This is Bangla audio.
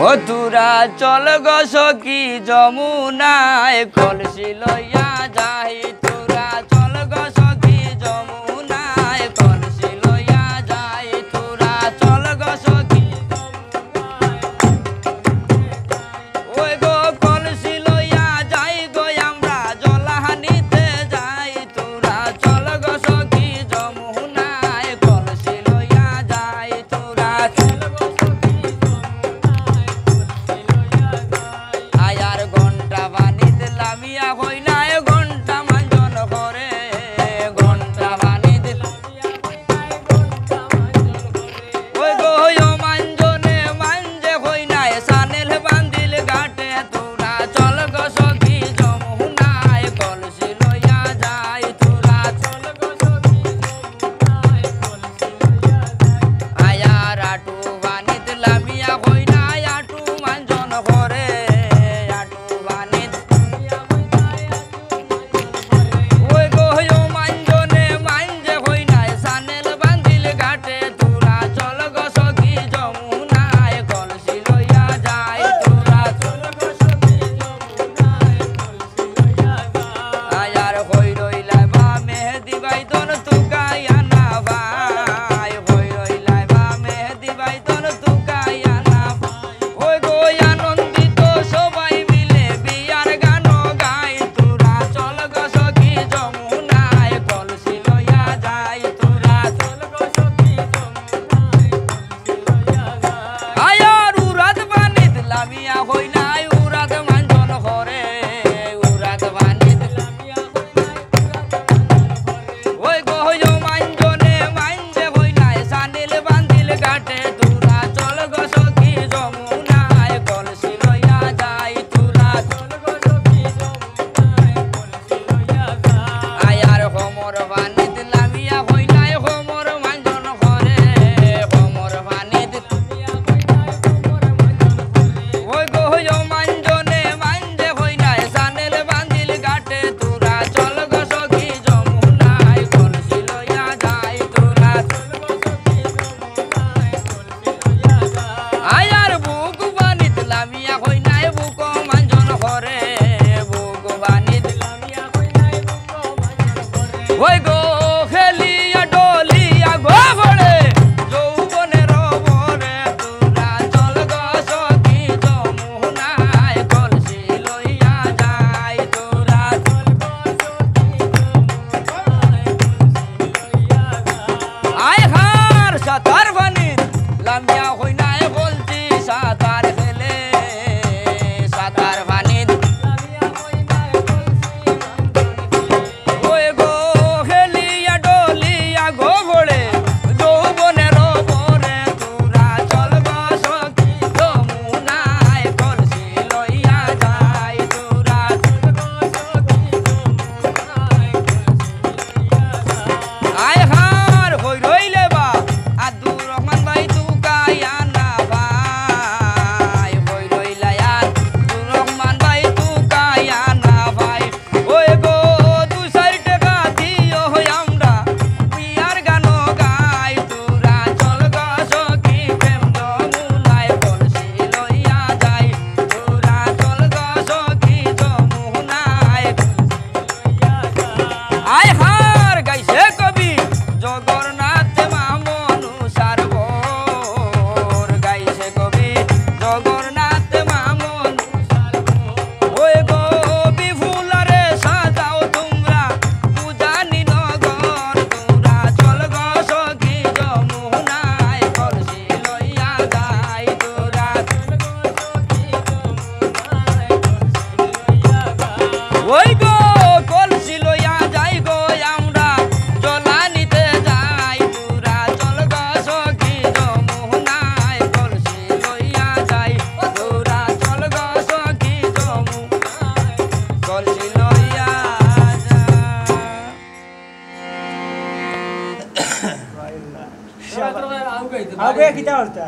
ও তোরা চল গো সখী যমুনায় কলসি লইয়া যাই তোরা চল গো সখী যমুনায় কলসি লইয়া যাই তোরা চল গো সখী ওই গো কলসি লইয়া যাই গো আমরা জলাহানিতে যাই তোরা চল গো সখী যমুনায় কলসি লইয়া যাই তোরা চল গো আয়ার ঘন্টা বানি দিলামিয়া হই নাই ঘন্টা মাঞ্জন করে ঘন্টা বানি দিলামিয়া হই নাই ঘন্টা মাঞ্জন করে ওই গো মাঞ্জনে মাঞ্জে হই নাই সানেল বান্দিল ঘাটে তোরা চল গো সখী যমুনায় কলসি লইয়া যাই তোরা চল গো সখী যমুনায় কলসি লইয়া যাই আয়ার আটু বানি দিলামিয়া হই নাই আটু মাঞ্জন করে ওই গো খেলিয়া ডলিয়া গো ভরে যৌবনের বরে তোরা চল গো সখী যমুনায় কলসি লইয়া যাই তোরা চল গো সখী যমুনায় কলসি লইয়া যাই আয় হার সাতার বানিত লামিয়া হই নাই বলছি সাতার খেলে সাতার বানিত লামিয়া হই নাই ওই গো কলসি লইয়া যাই গো আমরা জলা নিতে যাই তোরা চল গো সখী যমুনায় কলসি লইয়া যাই তোরা চল গো সখী যমুনায় কলসি লইয়া যাই আগে কিটা হলতা